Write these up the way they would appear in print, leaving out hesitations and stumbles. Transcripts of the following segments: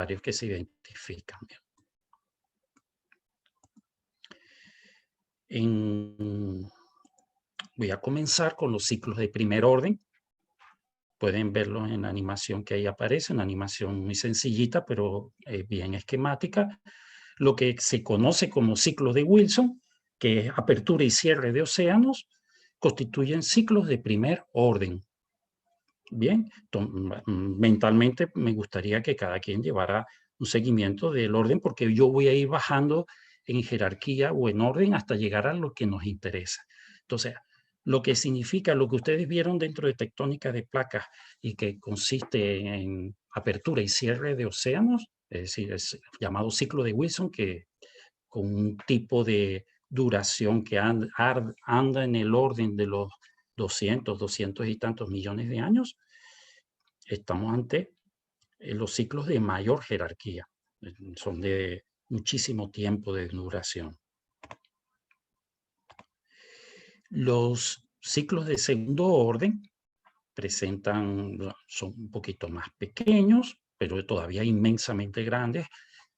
que se identifican. Voy a comenzar con los ciclos de primer orden. Pueden verlos en la animación que ahí aparece, una animación muy sencillita, pero bien esquemática. Lo que se conoce como ciclo de Wilson, que es apertura y cierre de océanos, constituyen ciclos de primer orden. Bien, mentalmente me gustaría que cada quien llevara un seguimiento del orden, porque yo voy a ir bajando en jerarquía o en orden hasta llegar a lo que nos interesa. Entonces, lo que significa, lo que ustedes vieron dentro de tectónica de placas y que consiste en apertura y cierre de océanos, es decir, es llamado ciclo de Wilson, que con un tipo de duración que anda en el orden de los 200 y tantos millones de años, estamos ante los ciclos de mayor jerarquía. Son de muchísimo tiempo de duración. Los ciclos de segundo orden son un poquito más pequeños, pero todavía inmensamente grandes.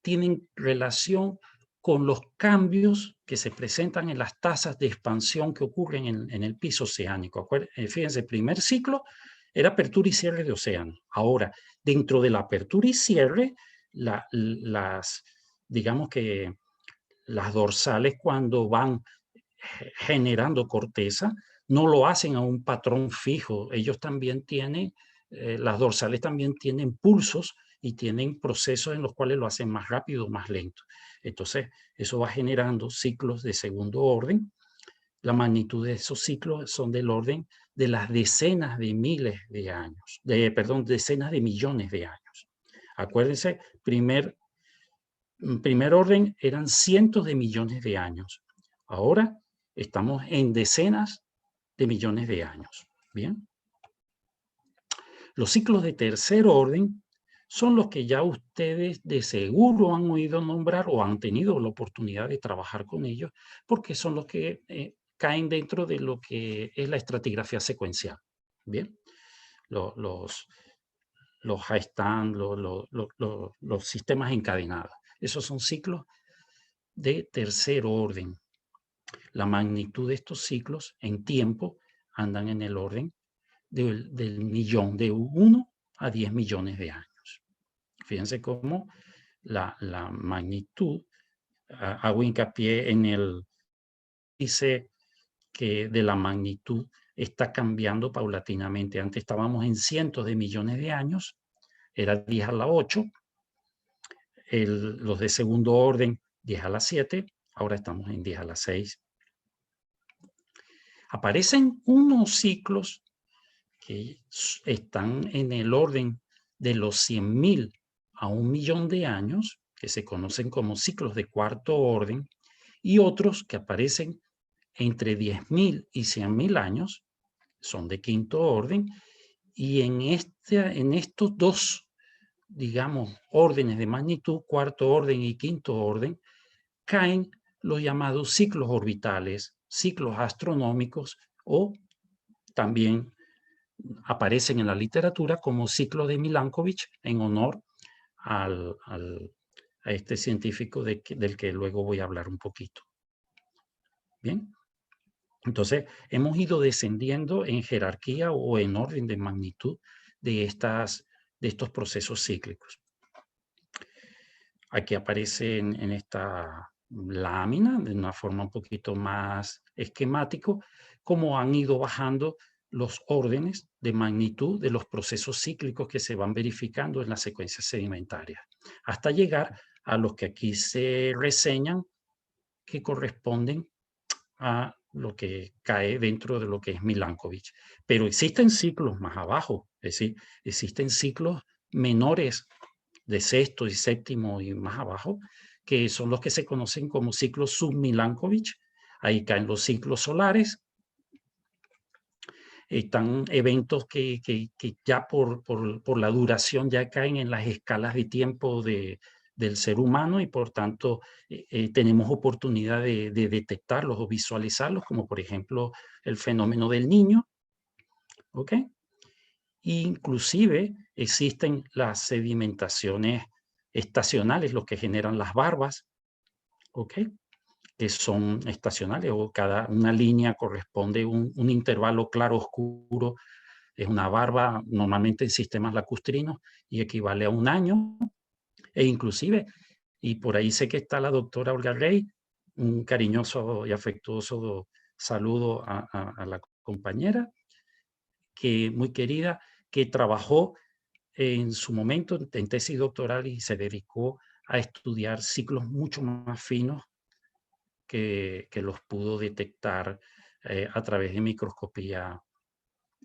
Tienen relación con los cambios que se presentan en las tasas de expansión que ocurren en el piso oceánico. Fíjense, el primer ciclo era apertura y cierre de océano. Ahora, dentro de la apertura y cierre, digamos que las dorsales, cuando van generando corteza, no lo hacen a un patrón fijo. Ellos también tienen, las dorsales también tienen pulsos y tienen procesos en los cuales lo hacen más rápido o más lento. Entonces, eso va generando ciclos de segundo orden. La magnitud de esos ciclos son del orden de las decenas de miles de años, decenas de millones de años. Acuérdense, primer orden eran cientos de millones de años. Ahora estamos en decenas de millones de años. Bien. Los ciclos de tercer orden son los que ya ustedes de seguro han oído nombrar o han tenido la oportunidad de trabajar con ellos, porque son los que caen dentro de lo que es la estratigrafía secuencial. Bien. Los sistemas encadenados. Esos son ciclos de tercer orden. La magnitud de estos ciclos en tiempo andan en el orden del millón, de 1 a 10 millones de años. Fíjense cómo la magnitud, hago hincapié en dice que de la magnitud está cambiando paulatinamente. Antes estábamos en cientos de millones de años, era 10 a la 8, los de segundo orden 10 a la 7, ahora estamos en 10 a la 6. Aparecen unos ciclos que están en el orden de los 100.000 a 1.000.000 de años, que se conocen como ciclos de cuarto orden, y otros que aparecen entre 10.000 y 100.000 años, son de quinto orden, y en estos dos, digamos, órdenes de magnitud, cuarto orden y quinto orden, caen los llamados ciclos orbitales, ciclos astronómicos, o también aparecen en la literatura como ciclo de Milankovitch en honor a este científico del que luego voy a hablar un poquito. Bien, entonces hemos ido descendiendo en jerarquía o en orden de magnitud de estos procesos cíclicos. Aquí aparece en esta lámina, de una forma un poquito más esquemático, cómo han ido bajando los órdenes de magnitud de los procesos cíclicos que se van verificando en las secuencias sedimentarias, hasta llegar a los que aquí se reseñan, que corresponden a lo que cae dentro de lo que es Milankovitch. Pero existen ciclos más abajo, es decir, existen ciclos menores de sexto y séptimo y más abajo, que son los que se conocen como ciclos sub-Milankovitch. Ahí caen los ciclos solares. Están eventos que ya por la duración ya caen en las escalas de tiempo del ser humano y por tanto tenemos oportunidad de detectarlos o visualizarlos, como por ejemplo el fenómeno del Niño. ¿Ok? Inclusive existen las sedimentaciones estacionales, los que generan las barbas, ¿ok? Que son estacionales, o cada una línea corresponde un intervalo claro-oscuro, es una barba normalmente en sistemas lacustrinos y equivale a un año, e inclusive, y por ahí sé que está la doctora Olga Rey, un cariñoso y afectuoso saludo a la compañera, que muy querida, que trabajó en su momento en tesis doctoral y se dedicó a estudiar ciclos mucho más finos que los pudo detectar a través de microscopía,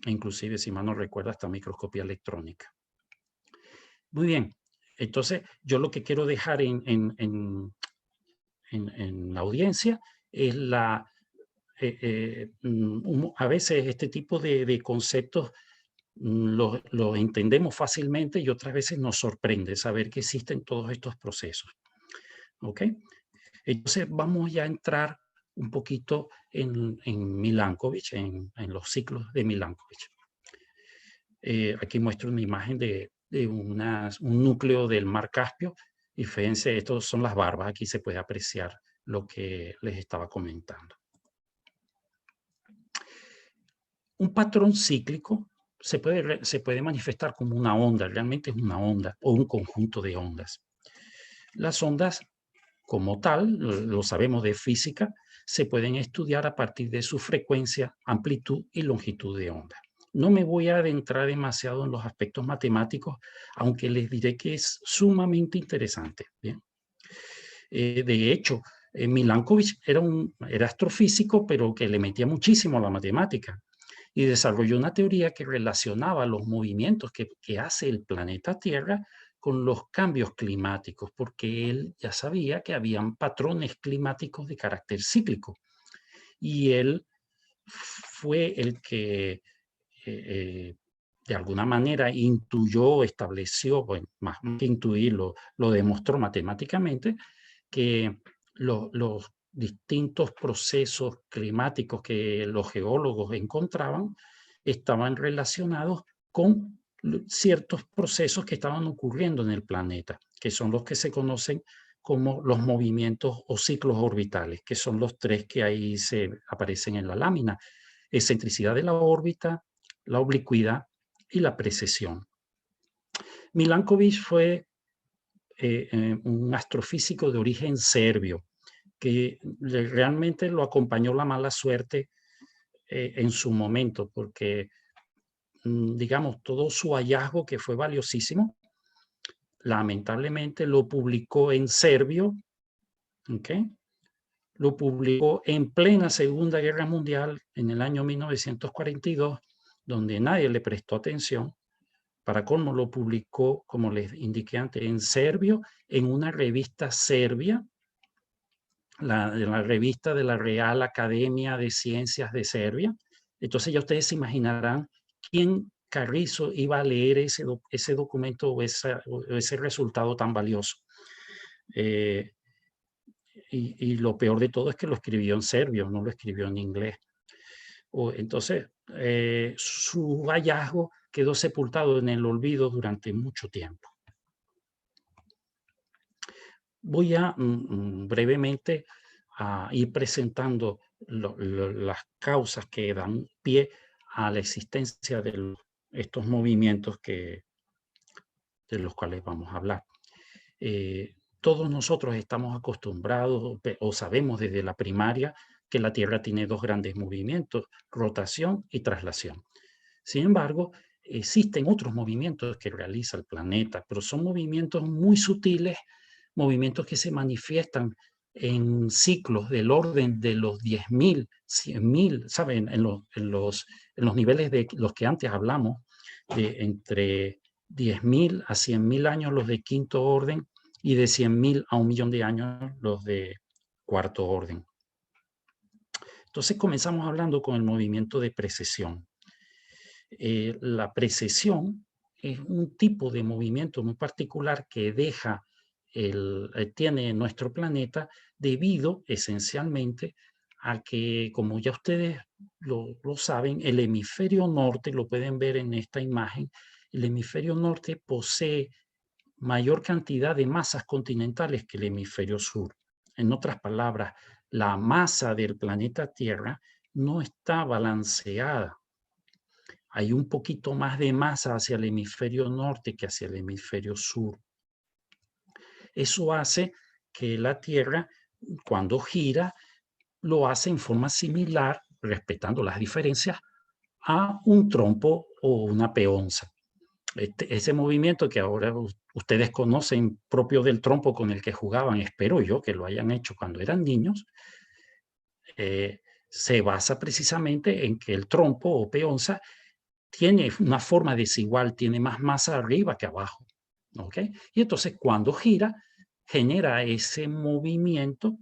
inclusive, si mal no recuerdo, hasta microscopía electrónica. Muy bien, entonces yo lo que quiero dejar en la audiencia es a veces este tipo de conceptos lo entendemos fácilmente y otras veces nos sorprende saber que existen todos estos procesos. ¿Ok? Entonces vamos ya a entrar un poquito en Milankovitch, en los ciclos de Milankovitch. Aquí muestro una imagen de un núcleo del mar Caspio y fíjense, estos son las barbas, aquí se puede apreciar lo que les estaba comentando. Un patrón cíclico se puede manifestar como una onda, realmente es una onda o un conjunto de ondas. Las ondas, como tal, lo sabemos de física, se pueden estudiar a partir de su frecuencia, amplitud y longitud de onda. No me voy a adentrar demasiado en los aspectos matemáticos, aunque les diré que es sumamente interesante. ¿Bien? De hecho, Milankovitch era astrofísico, pero que le metía muchísimo a la matemática y desarrolló una teoría que relacionaba los movimientos que hace el planeta Tierra con los cambios climáticos, porque él ya sabía que habían patrones climáticos de carácter cíclico. Y él fue el que, de alguna manera, intuyó, estableció, bueno, más que intuirlo, lo demostró matemáticamente, que los distintos procesos climáticos que los geólogos encontraban estaban relacionados con ciertos procesos que estaban ocurriendo en el planeta, que son los que se conocen como los movimientos o ciclos orbitales, que son los tres que ahí se aparecen en la lámina: excentricidad de la órbita, la oblicuidad y la precesión. Milankovitch fue un astrofísico de origen serbio, que realmente lo acompañó la mala suerte en su momento, porque, digamos, todo su hallazgo, que fue valiosísimo, lamentablemente lo publicó en serbio, ¿ok? Lo publicó en plena Segunda Guerra Mundial en el año 1942, donde nadie le prestó atención. Para colmo, lo publicó, como les indiqué antes, en serbio, en una revista serbia, la revista de la Real Academia de Ciencias de Serbia. Entonces ya ustedes se imaginarán quién carrizo iba a leer ese documento o ese resultado tan valioso. Y lo peor de todo es que lo escribió en serbio, no lo escribió en inglés. Entonces, su hallazgo quedó sepultado en el olvido durante mucho tiempo. Voy a brevemente a ir presentando las causas que dan pie a la existencia de estos movimientos de los cuales vamos a hablar. Todos nosotros estamos acostumbrados o sabemos desde la primaria que la Tierra tiene dos grandes movimientos: rotación y traslación. Sin embargo, existen otros movimientos que realiza el planeta, pero son movimientos muy sutiles, movimientos que se manifiestan en ciclos del orden de los 10.000, 100.000, ¿saben? En los niveles de los que antes hablamos, de entre 10.000 a 100.000 años los de quinto orden y de 100.000 a 1.000.000 de años los de cuarto orden. Entonces comenzamos hablando con el movimiento de precesión. La precesión es un tipo de movimiento muy particular que tiene nuestro planeta debido esencialmente a que, como ya ustedes lo saben, el hemisferio norte, lo pueden ver en esta imagen, el hemisferio norte posee mayor cantidad de masas continentales que el hemisferio sur. En otras palabras, la masa del planeta Tierra no está balanceada. Hay un poquito más de masa hacia el hemisferio norte que hacia el hemisferio sur. Eso hace que la Tierra, cuando gira, lo hace en forma similar, respetando las diferencias, a un trompo o una peonza. Ese movimiento que ahora ustedes conocen propio del trompo con el que jugaban, espero yo que lo hayan hecho cuando eran niños, se basa precisamente en que el trompo o peonza tiene una forma desigual, tiene más masa arriba que abajo. ¿Ok? Y entonces cuando gira, genera ese movimiento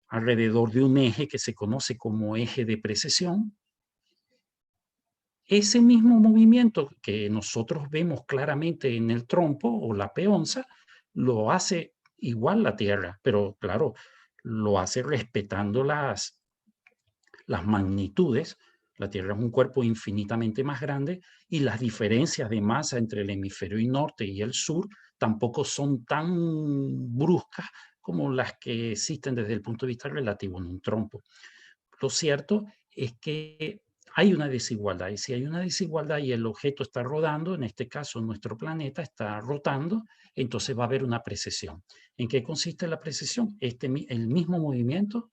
alrededor de un eje que se conoce como eje de precesión. Ese mismo movimiento que nosotros vemos claramente en el trompo o la peonza, lo hace igual la Tierra, pero claro, lo hace respetando las magnitudes. La Tierra es un cuerpo infinitamente más grande y las diferencias de masa entre el hemisferio norte y el sur tampoco son tan bruscas como las que existen desde el punto de vista relativo en un trompo. Lo cierto es que hay una desigualdad, y si hay una desigualdad y el objeto está rodando, en este caso nuestro planeta está rotando, entonces va a haber una precesión. ¿En qué consiste la precesión? El mismo movimiento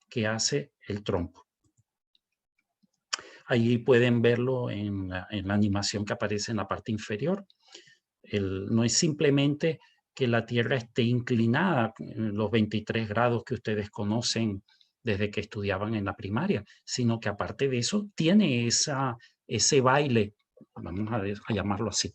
que hace el trompo. Ahí pueden verlo en la animación que aparece en la parte inferior. No es simplemente que la Tierra esté inclinada en los 23 grados que ustedes conocen desde que estudiaban en la primaria, sino que aparte de eso tiene ese baile, vamos a llamarlo así.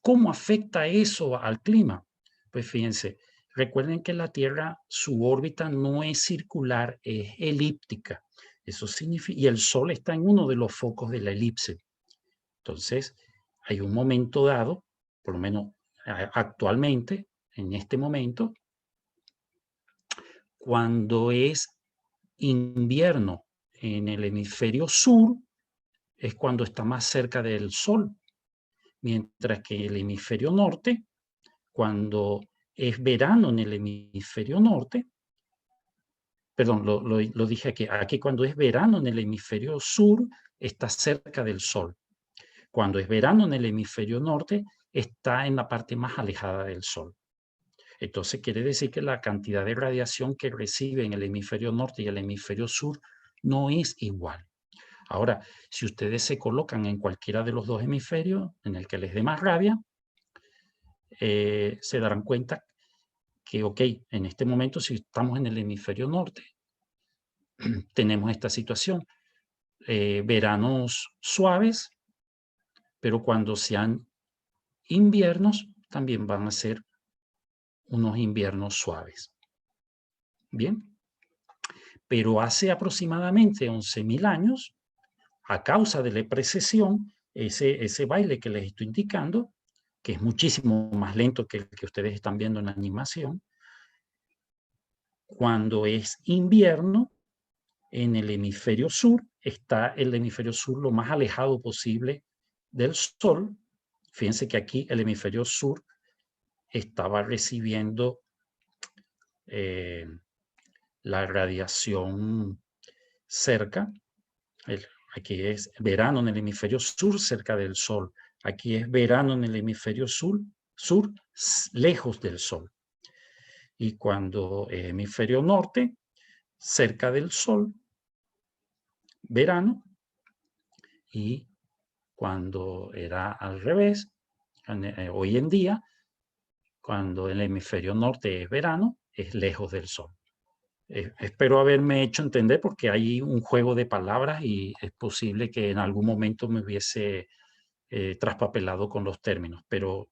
¿Cómo afecta eso al clima? Pues fíjense, recuerden que la Tierra, su órbita no es circular, es elíptica. Eso significa, y el Sol está en uno de los focos de la elipse. Entonces, hay un momento dado, por lo menos actualmente, en este momento, cuando es invierno en el hemisferio sur, es cuando está más cerca del Sol, mientras que el hemisferio norte, cuando es verano en el hemisferio norte, perdón, lo dije aquí cuando es verano en el hemisferio sur, está cerca del Sol. Cuando es verano en el hemisferio norte, está en la parte más alejada del Sol. Entonces quiere decir que la cantidad de radiación que recibe en el hemisferio norte y el hemisferio sur no es igual. Ahora, si ustedes se colocan en cualquiera de los dos hemisferios en el que les dé más rabia, se darán cuenta que, ok, en este momento si estamos en el hemisferio norte, tenemos esta situación, veranos suaves, pero cuando sean inviernos, también van a ser unos inviernos suaves. Bien, pero hace aproximadamente 11.000 años, a causa de la precesión, ese baile que les estoy indicando, que es muchísimo más lento que el que ustedes están viendo en la animación, cuando es invierno, en el hemisferio sur, está el hemisferio sur lo más alejado posible del Sol. Fíjense que aquí el hemisferio sur estaba recibiendo la radiación cerca. Aquí es verano en el hemisferio sur, cerca del Sol. Aquí es verano en el hemisferio sur, lejos del Sol. Y cuando es hemisferio norte, cerca del Sol, verano. Y cuando era al revés, hoy en día, cuando el hemisferio norte es verano, es lejos del Sol. Espero haberme hecho entender porque hay un juego de palabras y es posible que en algún momento me hubiese traspapelado con los términos, pero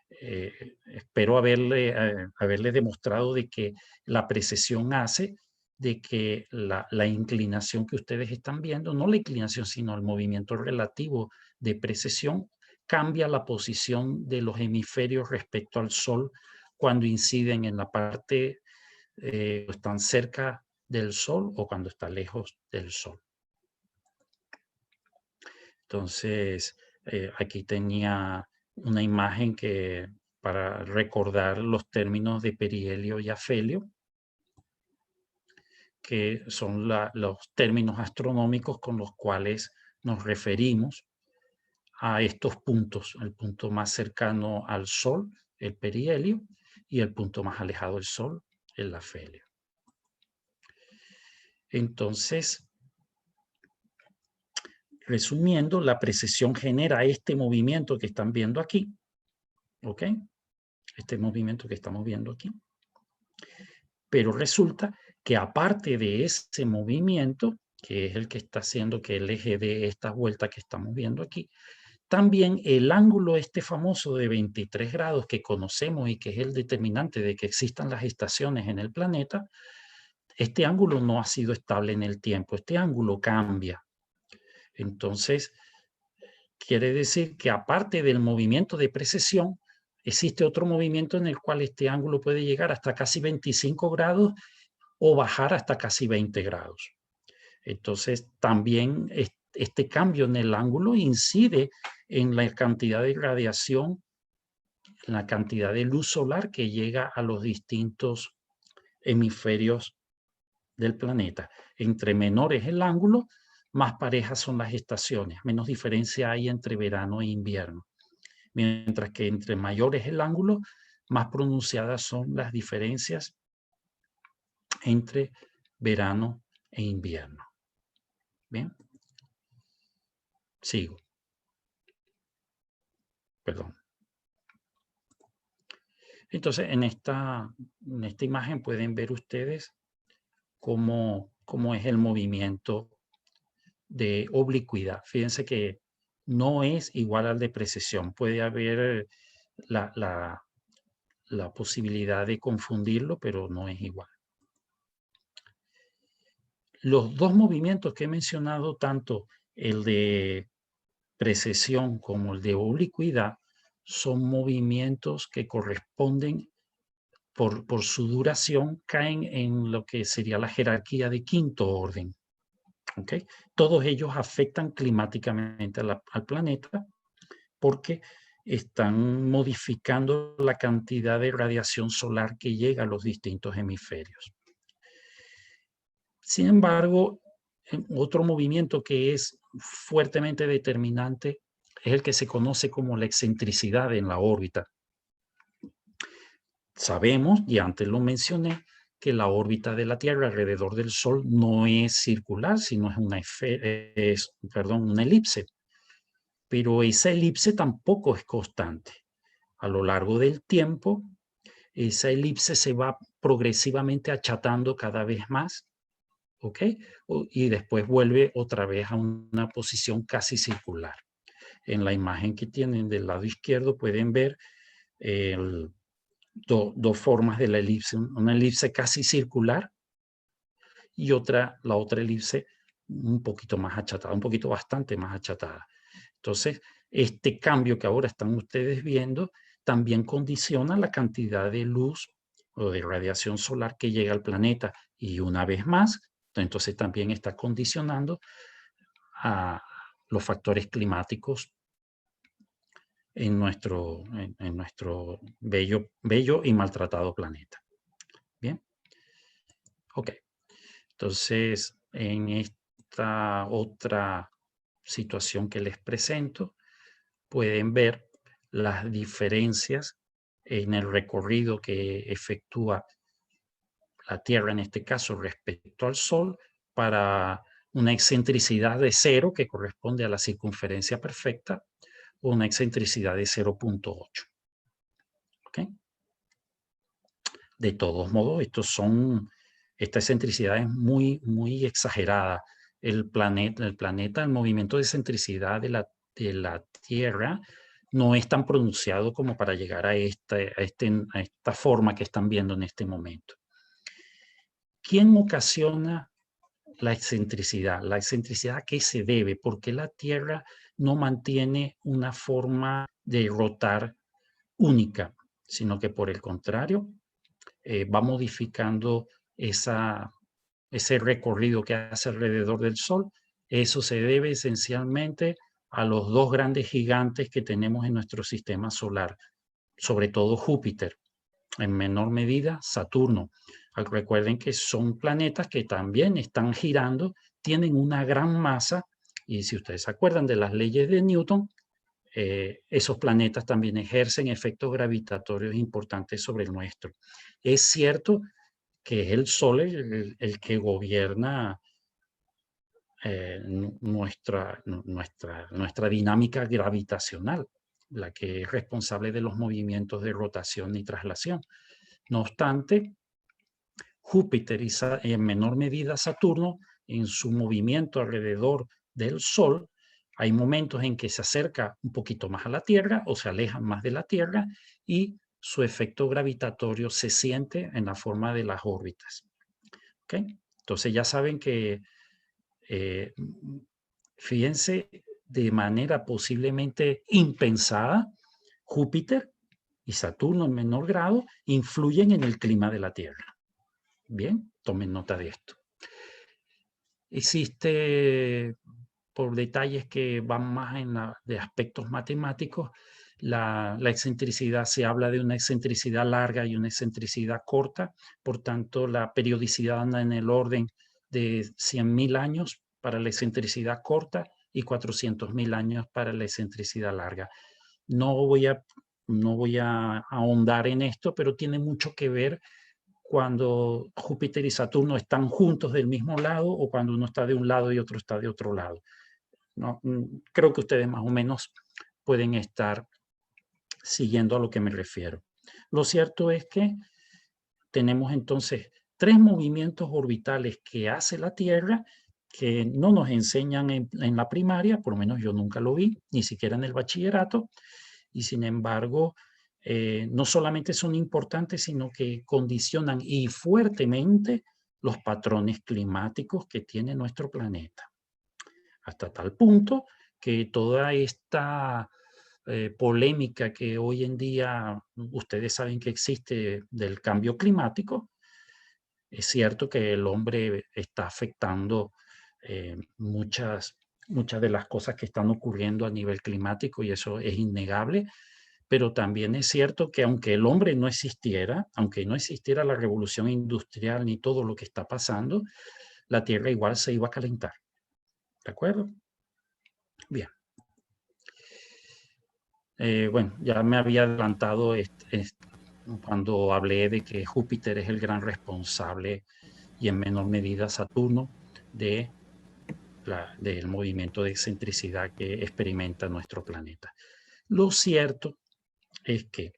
espero haberle demostrado de que la precesión hace de que la inclinación que ustedes están viendo, no la inclinación, sino el movimiento relativo de precesión, cambia la posición de los hemisferios respecto al Sol cuando inciden en la parte, están cerca del Sol o cuando está lejos del Sol. Entonces, aquí tenía una imagen que para recordar los términos de perihelio y afelio, que son los términos astronómicos con los cuales nos referimos a estos puntos, el punto más cercano al Sol, el perihelio, y el punto más alejado del Sol, el afelio. Entonces, resumiendo, la precesión genera este movimiento que están viendo aquí, ¿ok? Este movimiento que estamos viendo aquí. Pero resulta que aparte de ese movimiento, que es el que está haciendo que el eje dé esta vuelta que estamos viendo aquí, también el ángulo este famoso de 23 grados que conocemos y que es el determinante de que existan las estaciones en el planeta, este ángulo no ha sido estable en el tiempo, este ángulo cambia. Entonces, quiere decir que aparte del movimiento de precesión, existe otro movimiento en el cual este ángulo puede llegar hasta casi 25 grados o bajar hasta casi 20 grados. Entonces, también este cambio en el ángulo incide en la cantidad de radiación, en la cantidad de luz solar que llega a los distintos hemisferios del planeta. Entre menor es el ángulo, más parejas son las estaciones, menos diferencia hay entre verano e invierno. Mientras que entre mayor es el ángulo, más pronunciadas son las diferencias entre verano e invierno. Bien, sigo. Perdón. Entonces, en esta imagen pueden ver ustedes cómo es el movimiento de oblicuidad. Fíjense que no es igual al de precesión. Puede haber la posibilidad de confundirlo, pero no es igual. Los dos movimientos que he mencionado, tanto el de precesión como el de oblicuidad, son movimientos que corresponden por su duración, caen en lo que sería la jerarquía de quinto orden. ¿Okay? Todos ellos afectan climáticamente al planeta porque están modificando la cantidad de radiación solar que llega a los distintos hemisferios. Sin embargo, otro movimiento que es fuertemente determinante es el que se conoce como la excentricidad en la órbita. Sabemos, y antes lo mencioné, que la órbita de la Tierra alrededor del Sol no es circular, sino es una elipse. Pero esa elipse tampoco es constante. A lo largo del tiempo, esa elipse se va progresivamente achatando cada vez más, ¿ok? Y después vuelve otra vez a una posición casi circular. En la imagen que tienen del lado izquierdo pueden ver dos formas de la elipse, una elipse casi circular y la otra elipse un poquito más achatada, un poquito bastante más achatada. Entonces, este cambio que ahora están ustedes viendo también condiciona la cantidad de luz o de radiación solar que llega al planeta y una vez más, entonces también está condicionando a los factores climáticos en nuestro bello y maltratado planeta. Bien. Ok. Entonces, en esta otra situación que les presento, pueden ver las diferencias en el recorrido que efectúa la Tierra, en este caso, respecto al Sol, para una excentricidad de 0, que corresponde a la circunferencia perfecta, o una excentricidad de 0.8. ¿Okay? De todos modos, esta excentricidad es muy, muy exagerada. El planeta, el movimiento de excentricidad de la Tierra no es tan pronunciado como para llegar a esta forma que están viendo en este momento. ¿Quién ocasiona la excentricidad? La excentricidad, ¿a qué se debe? ¿Por qué la Tierra no mantiene una forma de rotar única, sino que por el contrario va modificando ese recorrido que hace alrededor del Sol? Eso se debe esencialmente a los dos grandes gigantes que tenemos en nuestro sistema solar, sobre todo Júpiter, en menor medida Saturno. Recuerden que son planetas que también están girando, tienen una gran masa, y si ustedes se acuerdan de las leyes de Newton, esos planetas también ejercen efectos gravitatorios importantes sobre el nuestro. Es cierto que es el Sol el que gobierna nuestra dinámica gravitacional, la que es responsable de los movimientos de rotación y traslación. No obstante, Júpiter y en menor medida Saturno, en su movimiento alrededor del Sol, hay momentos en que se acerca un poquito más a la Tierra o se aleja más de la Tierra y su efecto gravitatorio se siente en la forma de las órbitas. ¿Okay? Entonces ya saben que, fíjense, de manera posiblemente impensada, Júpiter y Saturno en menor grado influyen en el clima de la Tierra. Bien, tomen nota de esto. Existe, por detalles que van más de aspectos matemáticos, la excentricidad, se habla de una excentricidad larga y una excentricidad corta, por tanto la periodicidad anda en el orden de 100.000 años para la excentricidad corta y 400.000 años para la excentricidad larga. No voy a ahondar en esto, pero tiene mucho que ver cuando Júpiter y Saturno están juntos del mismo lado o cuando uno está de un lado y otro está de otro lado. ¿No? Creo que ustedes más o menos pueden estar siguiendo a lo que me refiero. Lo cierto es que tenemos entonces 3 movimientos orbitales que hace la Tierra que no nos enseñan en la primaria, por lo menos yo nunca lo vi, ni siquiera en el bachillerato, y sin embargo, no solamente son importantes, sino que condicionan y fuertemente los patrones climáticos que tiene nuestro planeta. Hasta tal punto que toda esta polémica que hoy en día ustedes saben que existe del cambio climático, es cierto que el hombre está afectando muchas de las cosas que están ocurriendo a nivel climático y eso es innegable, pero también es cierto que aunque el hombre no existiera, aunque no existiera la revolución industrial ni todo lo que está pasando, la Tierra igual se iba a calentar. ¿De acuerdo? Bien. Bueno, ya me había adelantado cuando hablé de que Júpiter es el gran responsable y en menor medida Saturno del movimiento de excentricidad que experimenta nuestro planeta. Lo cierto es que,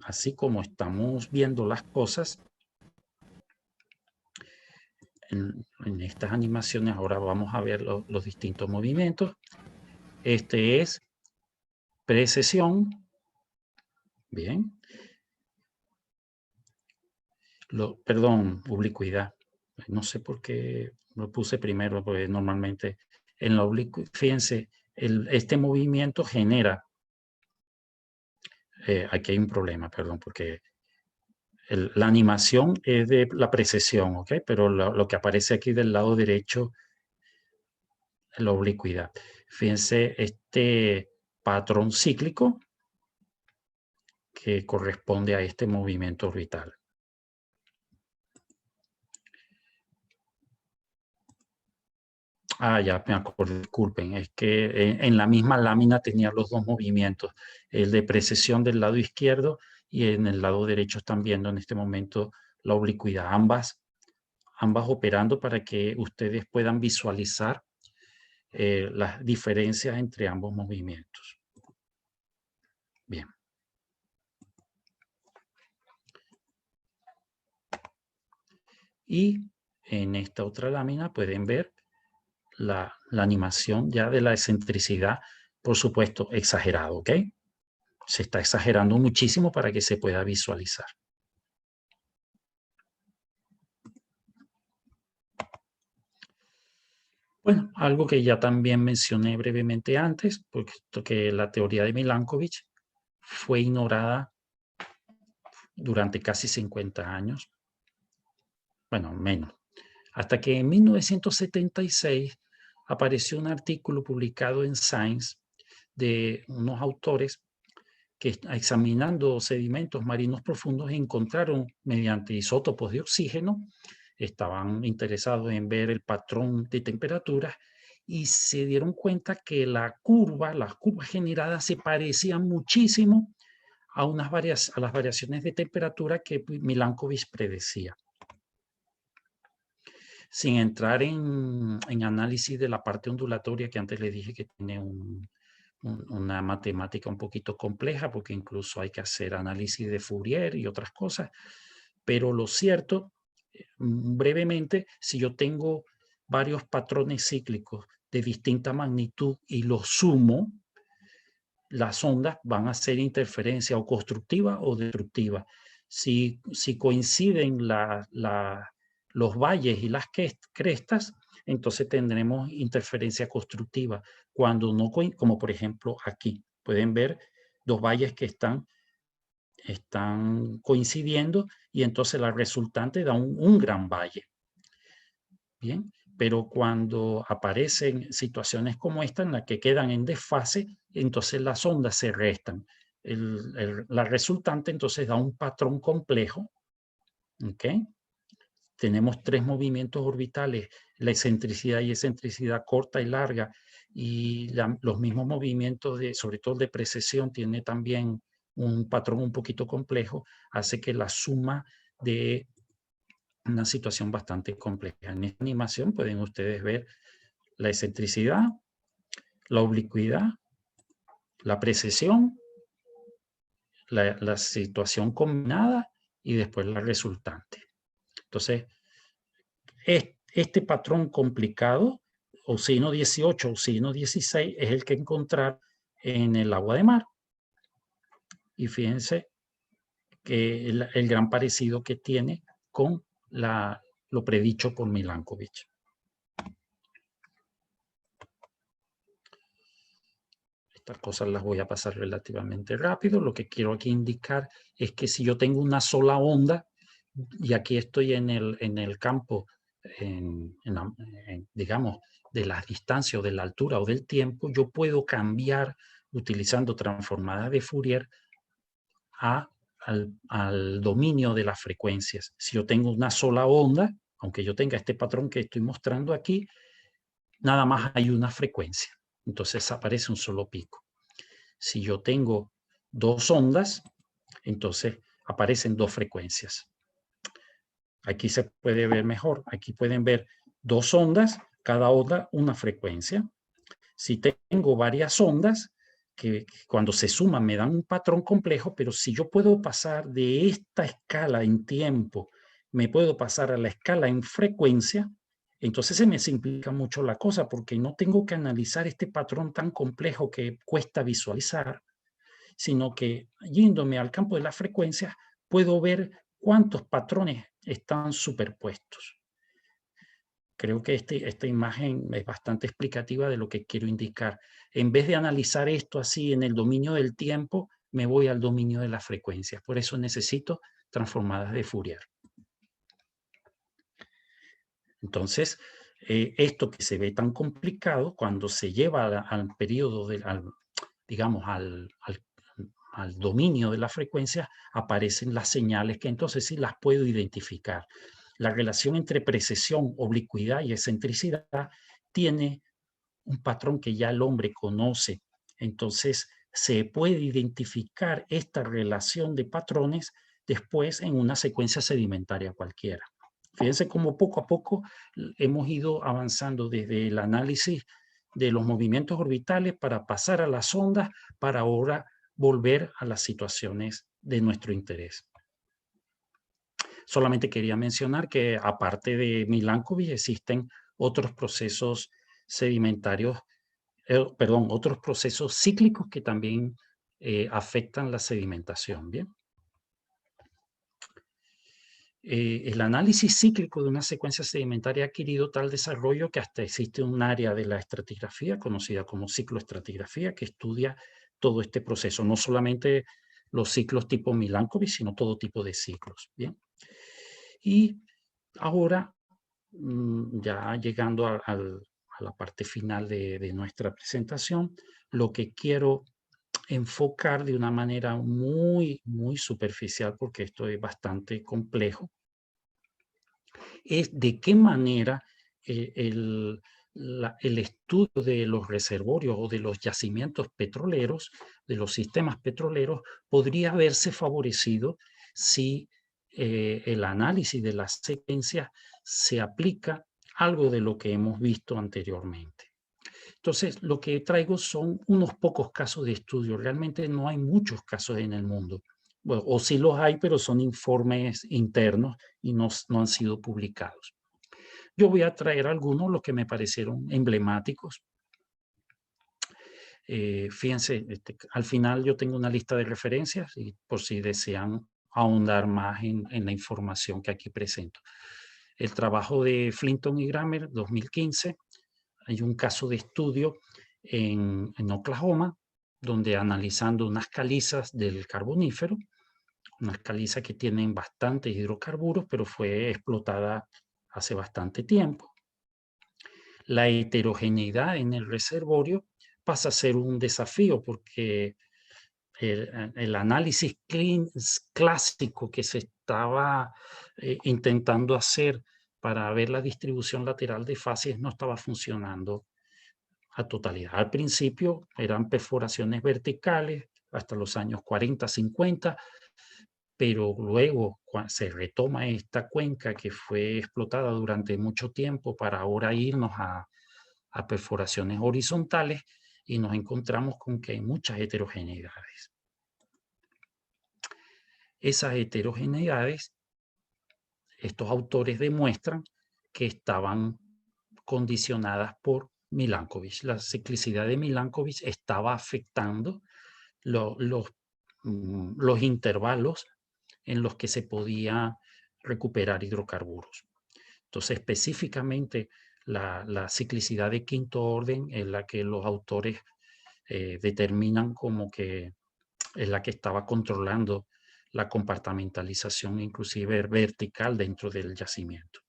así como estamos viendo las cosas, en estas animaciones ahora vamos a ver los distintos movimientos. Este es precesión. Bien. Perdón, oblicuidad. No sé por qué lo puse primero, porque normalmente en la oblicuidad, fíjense, este movimiento genera, aquí hay un problema, perdón, porque la animación es de la precesión, ¿ok? Pero lo que aparece aquí del lado derecho es la oblicuidad. Fíjense, este patrón cíclico que corresponde a este movimiento orbital. Ya me acuerdo, disculpen, es que en la misma lámina tenía los dos movimientos, el de precesión del lado izquierdo y en el lado derecho están viendo en este momento la oblicuidad, ambas operando para que ustedes puedan visualizar las diferencias entre ambos movimientos. Bien. Y en esta otra lámina pueden ver la animación ya de la excentricidad, por supuesto, exagerado, ¿ok? Se está exagerando muchísimo para que se pueda visualizar. Bueno, algo que ya también mencioné brevemente antes, porque la teoría de Milankovitch fue ignorada durante casi 50 años, bueno, menos, hasta que en 1976 apareció un artículo publicado en Science de unos autores que examinando sedimentos marinos profundos encontraron mediante isótopos de oxígeno, estaban interesados en ver el patrón de temperaturas y se dieron cuenta que las curvas generadas se parecían muchísimo a las variaciones de temperatura que Milankovitch predecía. Sin entrar en análisis de la parte ondulatoria que antes le dije que tiene una matemática un poquito compleja, porque incluso hay que hacer análisis de Fourier y otras cosas. Pero lo cierto, brevemente, si yo tengo varios patrones cíclicos de distinta magnitud y los sumo, las ondas van a ser interferencia o constructiva o destructiva. Si coinciden los valles y las crestas, entonces tendremos interferencia constructiva. Cuando no, como por ejemplo aquí, pueden ver dos valles que están coincidiendo y entonces la resultante da un gran valle. Bien, pero cuando aparecen situaciones como esta en las que quedan en desfase, entonces las ondas se restan. La resultante entonces da un patrón complejo. ¿Ok? Tenemos tres movimientos orbitales, la excentricidad y excentricidad corta y larga, y los mismos movimientos, sobre todo de precesión, tiene también un patrón un poquito complejo, hace que la suma de una situación bastante compleja. En esta animación pueden ustedes ver la excentricidad, la oblicuidad, la precesión, la situación combinada y después la resultante. Entonces, este patrón complicado, oxígeno 18, oxígeno 16, es el que encontrar en el agua de mar. Y fíjense que el gran parecido que tiene con lo predicho por Milankovitch. Estas cosas las voy a pasar relativamente rápido. Lo que quiero aquí indicar es que si yo tengo una sola onda, y aquí estoy en el campo, digamos, de las distancias o de la altura o del tiempo, yo puedo cambiar utilizando transformadas de Fourier al dominio de las frecuencias. Si yo tengo una sola onda, aunque yo tenga este patrón que estoy mostrando aquí, nada más hay una frecuencia. Entonces aparece un solo pico. Si yo tengo dos ondas, entonces aparecen dos frecuencias. Aquí se puede ver mejor. Aquí pueden ver dos ondas, cada onda una frecuencia. Si tengo varias ondas, que cuando se suman me dan un patrón complejo, pero si yo puedo pasar de esta escala en tiempo, me puedo pasar a la escala en frecuencia, entonces se me simplifica mucho la cosa, porque no tengo que analizar este patrón tan complejo que cuesta visualizar, sino que yéndome al campo de las frecuencias, puedo ver cuántos patrones están superpuestos. Creo que esta imagen es bastante explicativa de lo que quiero indicar. En vez de analizar esto así en el dominio del tiempo, me voy al dominio de las frecuencias. Por eso necesito transformadas de Fourier. Entonces, esto que se ve tan complicado, cuando se lleva al periodo, digamos, al dominio de la frecuencia, aparecen las señales que entonces sí las puedo identificar. La relación entre precesión, oblicuidad y excentricidad tiene un patrón que ya el hombre conoce. Entonces, se puede identificar esta relación de patrones después en una secuencia sedimentaria cualquiera. Fíjense cómo poco a poco hemos ido avanzando desde el análisis de los movimientos orbitales para pasar a las ondas, para ahora volver a las situaciones de nuestro interés. Solamente quería mencionar que aparte de Milankovitch existen otros procesos sedimentarios, otros procesos cíclicos que también afectan la sedimentación. Bien. El análisis cíclico de una secuencia sedimentaria ha adquirido tal desarrollo que hasta existe un área de la estratigrafía conocida como cicloestratigrafía que estudia todo este proceso, no solamente los ciclos tipo Milankovitch, sino todo tipo de ciclos. Bien. Y ahora, ya llegando a la parte final de nuestra presentación, lo que quiero enfocar de una manera muy, muy superficial, porque esto es bastante complejo, es de qué manera el estudio de los reservorios o de los yacimientos petroleros, de los sistemas petroleros, podría verse favorecido si el análisis de las secuencias se aplica algo de lo que hemos visto anteriormente. Entonces, lo que traigo son unos pocos casos de estudio. Realmente no hay muchos casos en el mundo. Bueno, o sí los hay, pero son informes internos y no han sido publicados. Yo voy a traer algunos, los que me parecieron emblemáticos. Fíjense, al final yo tengo una lista de referencias y por si desean ahondar más en la información que aquí presento. El trabajo de Flinton y Grammer, 2015. Hay un caso de estudio en Oklahoma, donde analizando unas calizas del Carbonífero, unas calizas que tienen bastantes hidrocarburos, pero fue explotada hace bastante tiempo. La heterogeneidad en el reservorio pasa a ser un desafío porque el análisis clásico que se estaba intentando hacer para ver la distribución lateral de fases no estaba funcionando a totalidad. Al principio eran perforaciones verticales hasta los años 40, 50, pero luego se retoma esta cuenca que fue explotada durante mucho tiempo para ahora irnos a perforaciones horizontales y nos encontramos con que hay muchas heterogeneidades. Esas heterogeneidades, estos autores demuestran que estaban condicionadas por Milankovitch. La ciclicidad de Milankovitch estaba afectando los intervalos en los que se podía recuperar hidrocarburos. Entonces, específicamente, la ciclicidad de quinto orden es la que los autores determinan como que es la que estaba controlando la compartimentalización, inclusive vertical, dentro del yacimiento.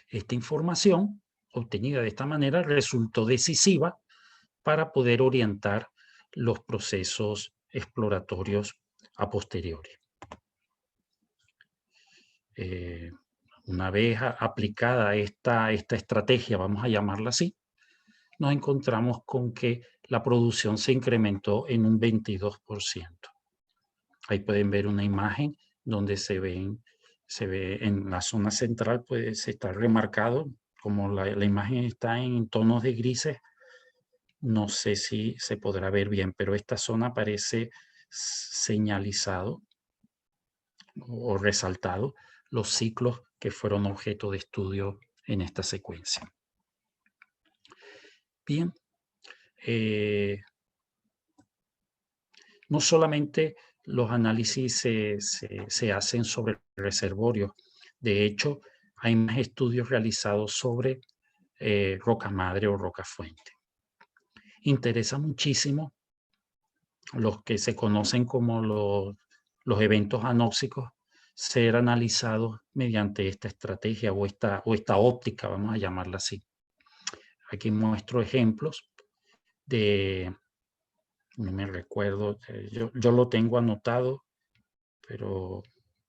Esta información, obtenida de esta manera, resultó decisiva para poder orientar los procesos exploratorios a posteriori. Una vez aplicada esta estrategia, vamos a llamarla así, nos encontramos con que la producción se incrementó en un 22%. Ahí pueden ver una imagen donde se ve en la zona central, pues está remarcado, como la imagen está en tonos de grises, no sé si se podrá ver bien, pero esta zona aparece señalizado o resaltado los ciclos que fueron objeto de estudio en esta secuencia. Bien, no solamente los análisis se hacen sobre reservorios, de hecho hay más estudios realizados sobre roca madre o roca fuente. Interesa muchísimo los que se conocen como los eventos anóxicos ser analizados mediante esta estrategia o esta óptica, vamos a llamarla así. Aquí muestro ejemplos de, no me recuerdo, yo lo tengo anotado, pero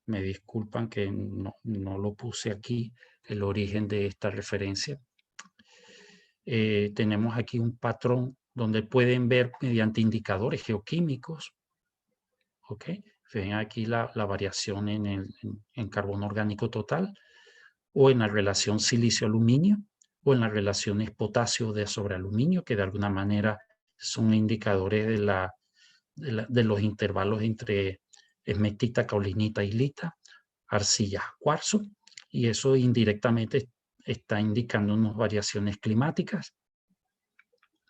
me disculpan que no lo puse aquí, el origen de esta referencia. Tenemos aquí un patrón donde pueden ver mediante indicadores geoquímicos, ¿ok? Ven aquí la variación en carbono orgánico total, o en la relación silicio-aluminio, o en las relaciones potasio sobre aluminio, que de alguna manera son indicadores de los intervalos entre esmetita, caulinita y lita, arcillas, cuarzo, y eso indirectamente está indicando unas variaciones climáticas,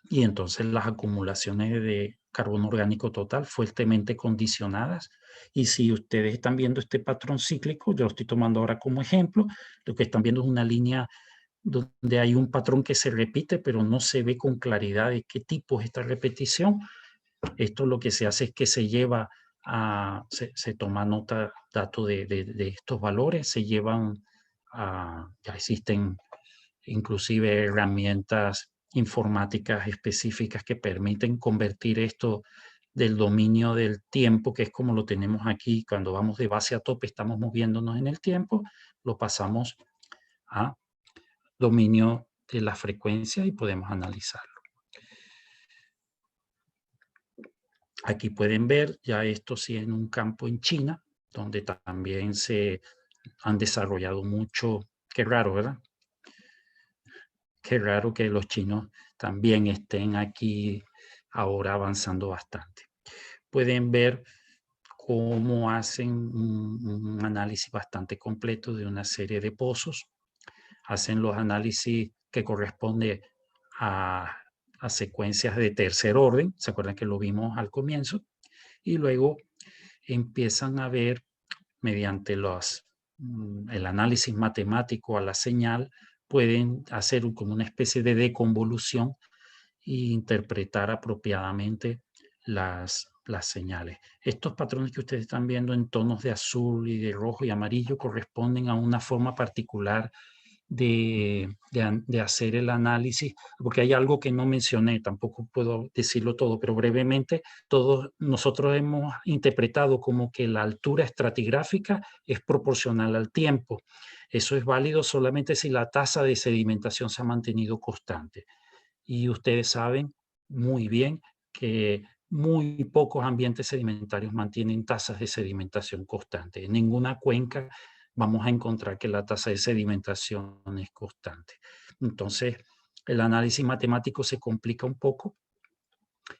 y entonces las acumulaciones de carbono orgánico total fuertemente condicionadas. Y si ustedes están viendo este patrón cíclico, yo lo estoy tomando ahora como ejemplo, lo que están viendo es una línea donde hay un patrón que se repite, pero no se ve con claridad de qué tipo es esta repetición. Esto lo que se hace es que se lleva se toma dato de estos valores, se llevan ya existen inclusive herramientas informáticas específicas que permiten convertir esto del dominio del tiempo, que es como lo tenemos aquí, cuando vamos de base a tope, estamos moviéndonos en el tiempo, lo pasamos a dominio de la frecuencia y podemos analizarlo. Aquí pueden ver ya esto sí en un campo en China, donde también se han desarrollado mucho. Qué raro, ¿verdad? Qué raro que los chinos también estén aquí ahora avanzando bastante. Pueden ver cómo hacen un análisis bastante completo de una serie de pozos. Hacen los análisis que corresponden a secuencias de tercer orden. ¿Se acuerdan que lo vimos al comienzo? Y luego empiezan a ver mediante el análisis matemático a la señal, pueden hacer como una especie de deconvolución e interpretar apropiadamente las señales. Estos patrones que ustedes están viendo en tonos de azul y de rojo y amarillo corresponden a una forma particular de hacer el análisis, porque hay algo que no mencioné, tampoco puedo decirlo todo, pero brevemente, todos nosotros hemos interpretado como que la altura estratigráfica es proporcional al tiempo. Eso es válido solamente si la tasa de sedimentación se ha mantenido constante. Y ustedes saben muy bien que muy pocos ambientes sedimentarios mantienen tasas de sedimentación constantes. En ninguna cuenca vamos a encontrar que la tasa de sedimentación es constante. Entonces, el análisis matemático se complica un poco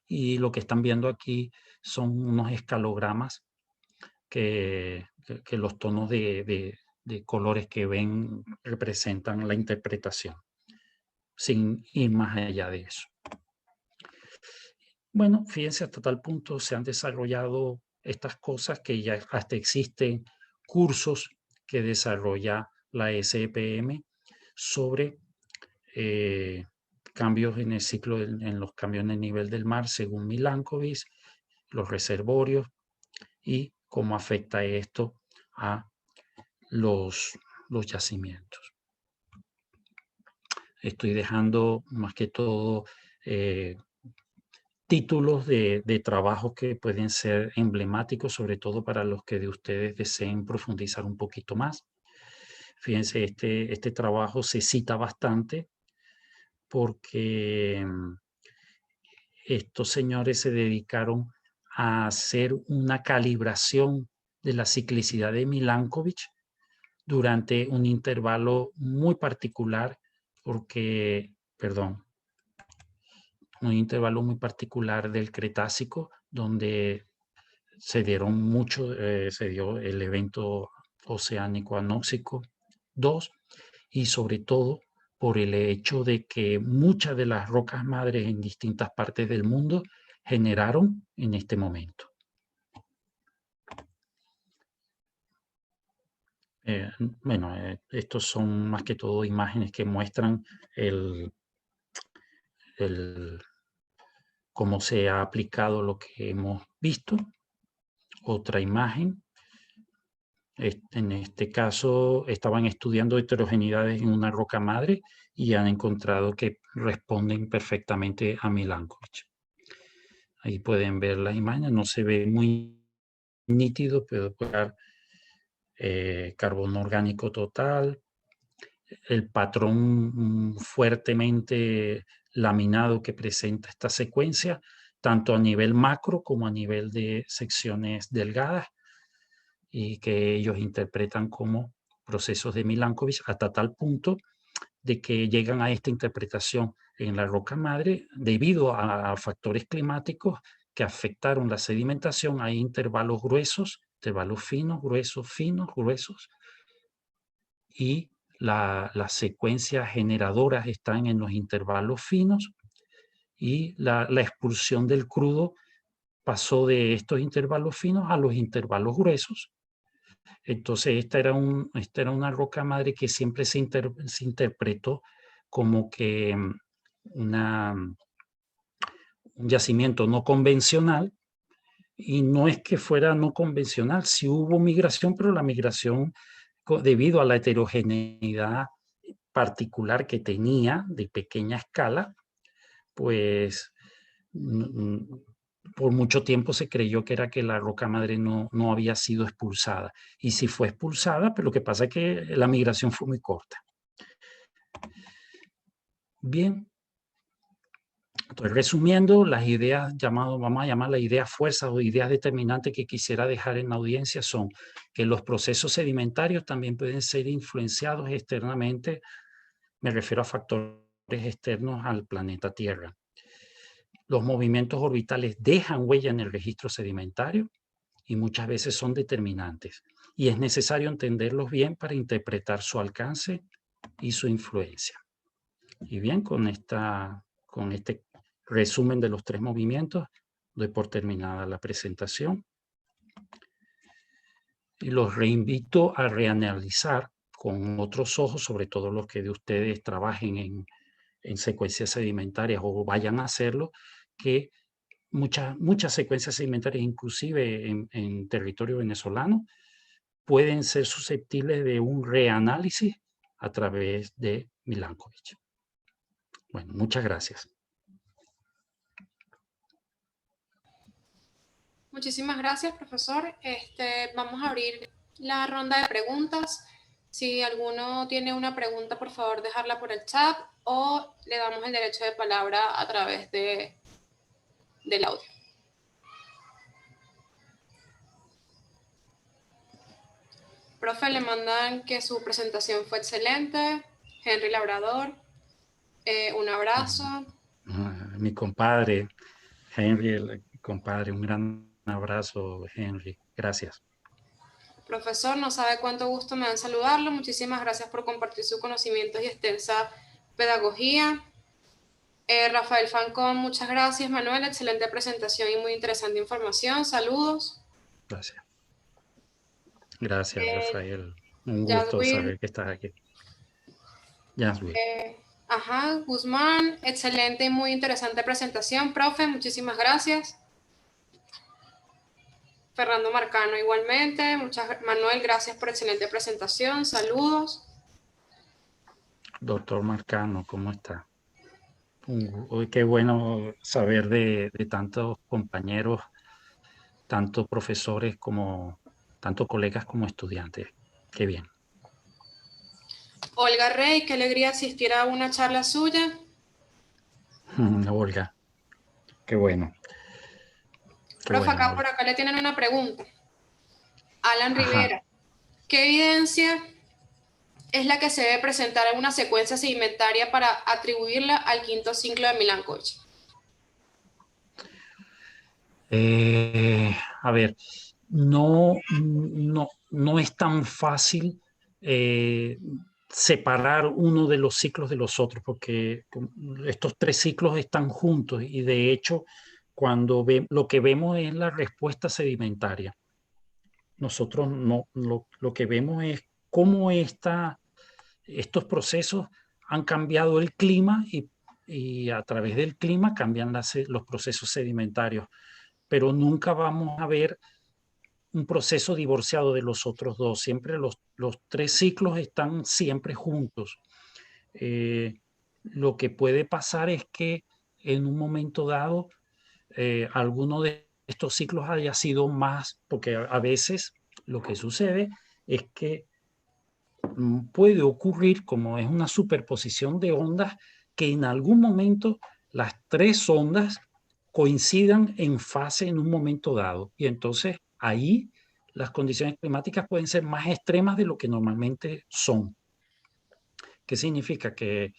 y lo que están viendo aquí son unos escalogramas que los tonos de colores que ven representan la interpretación, sin ir más allá de eso. Bueno, fíjense, hasta tal punto se han desarrollado estas cosas que ya hasta existen cursos que desarrolla la SEPM sobre cambios en el ciclo, en los cambios en el nivel del mar según Milankovitch, los reservorios y cómo afecta esto a los yacimientos. Estoy dejando más que todo títulos de trabajos que pueden ser emblemáticos, sobre todo para los que de ustedes deseen profundizar un poquito más. Fíjense, este trabajo se cita bastante porque estos señores se dedicaron a hacer una calibración de la ciclicidad de Milankovitch durante un intervalo muy particular, un intervalo muy particular del Cretácico, donde se dio el evento oceánico anóxico 2 y sobre todo por el hecho de que muchas de las rocas madres en distintas partes del mundo generaron en este momento. Bueno, estos son más que todo imágenes que muestran cómo se ha aplicado lo que hemos visto. Otra imagen. En este caso, estaban estudiando heterogeneidades en una roca madre y han encontrado que responden perfectamente a Milankovitch. Ahí pueden ver las imágenes, no se ve muy nítido, pero puede dar carbono orgánico total, el patrón fuertemente laminado que presenta esta secuencia, tanto a nivel macro como a nivel de secciones delgadas, y que ellos interpretan como procesos de Milankovitch hasta tal punto de que llegan a esta interpretación en la roca madre debido a factores climáticos que afectaron la sedimentación. Hay intervalos gruesos, intervalos finos, gruesos, y las secuencias generadoras están en los intervalos finos y la expulsión del crudo pasó de estos intervalos finos a los intervalos gruesos. Entonces, esta era una roca madre que siempre se interpretó como que un yacimiento no convencional, y no es que fuera no convencional, sí hubo migración, pero la migración debido a la heterogeneidad particular que tenía de pequeña escala, pues por mucho tiempo se creyó que era que la roca madre no había sido expulsada. Y sí fue expulsada, pero lo que pasa es que la migración fue muy corta. Bien. Entonces, resumiendo, las ideas vamos a llamar las ideas fuerzas o ideas determinantes que quisiera dejar en la audiencia son que los procesos sedimentarios también pueden ser influenciados externamente, me refiero a factores externos al planeta Tierra. Los movimientos orbitales dejan huella en el registro sedimentario y muchas veces son determinantes. Y es necesario entenderlos bien para interpretar su alcance y su influencia. Y bien, con este resumen de los 3 movimientos, doy por terminada la presentación. Y los reinvito a reanalizar con otros ojos, sobre todo los que de ustedes trabajen en secuencias sedimentarias o vayan a hacerlo, que muchas secuencias sedimentarias, inclusive en territorio venezolano, pueden ser susceptibles de un reanálisis a través de Milankovitch. Bueno, muchas gracias. Muchísimas gracias, profesor. Vamos a abrir la ronda de preguntas. Si alguno tiene una pregunta, por favor, dejarla por el chat o le damos el derecho de palabra a través del audio. Profe, le mandan que su presentación fue excelente. Henry Labrador, un abrazo. Mi compadre, Henry, el compadre, un gran abrazo, Henry. Gracias. Profesor, no sabe cuánto gusto me da en saludarlo. Muchísimas gracias por compartir sus conocimientos y extensa pedagogía. Rafael Fancón, muchas gracias. Manuel, excelente presentación y muy interesante información. Saludos. Gracias. Gracias, Rafael. Un gusto Yaswin, saber que estás aquí. Yaswin. Guzmán, excelente y muy interesante presentación, profe. Muchísimas gracias. Fernando Marcano, igualmente. Manuel, gracias por excelente presentación. Saludos. Doctor Marcano, ¿cómo está? Qué bueno saber de tantos compañeros, tanto profesores como tanto colegas como estudiantes. Qué bien. Olga Rey, qué alegría asistir a una charla suya. Olga, qué bueno. Profe, Olga. por acá le tienen una pregunta. Alan Ajá. Rivera, ¿qué evidencia es la que se debe presentar en una secuencia sedimentaria para atribuirla al quinto ciclo de Milankovitch? A ver, no es tan fácil separar uno de los ciclos de los otros, porque estos 3 ciclos están juntos y de hecho, cuando lo que vemos es la respuesta sedimentaria. Nosotros lo que vemos es cómo estos procesos han cambiado el clima y a través del clima cambian los procesos sedimentarios, pero nunca vamos a ver un proceso divorciado de los otros dos. Siempre los 3 ciclos están siempre juntos. Lo que puede pasar es que en un momento dado alguno de estos ciclos haya sido más, porque a veces lo que sucede es que puede ocurrir, como es una superposición de ondas, que en algún momento las 3 ondas coincidan en fase en un momento dado. Y entonces ahí las condiciones climáticas pueden ser más extremas de lo que normalmente son. ¿Qué significa? Que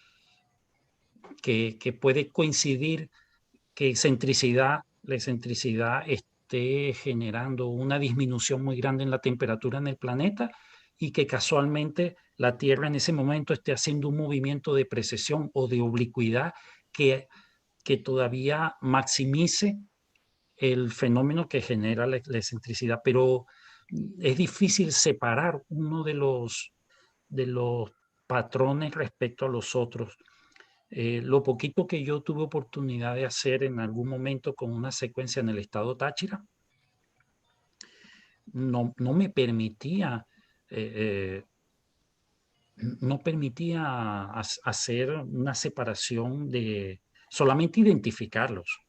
puede coincidir que la excentricidad esté generando una disminución muy grande en la temperatura en el planeta y que casualmente la Tierra en ese momento esté haciendo un movimiento de precesión o de oblicuidad que todavía maximice el fenómeno que genera la excentricidad. Pero es difícil separar uno de los patrones respecto a los otros. Lo poquito que yo tuve oportunidad de hacer en algún momento con una secuencia en el estado Táchira no me permitía no permitía hacer una separación de solamente identificarlos.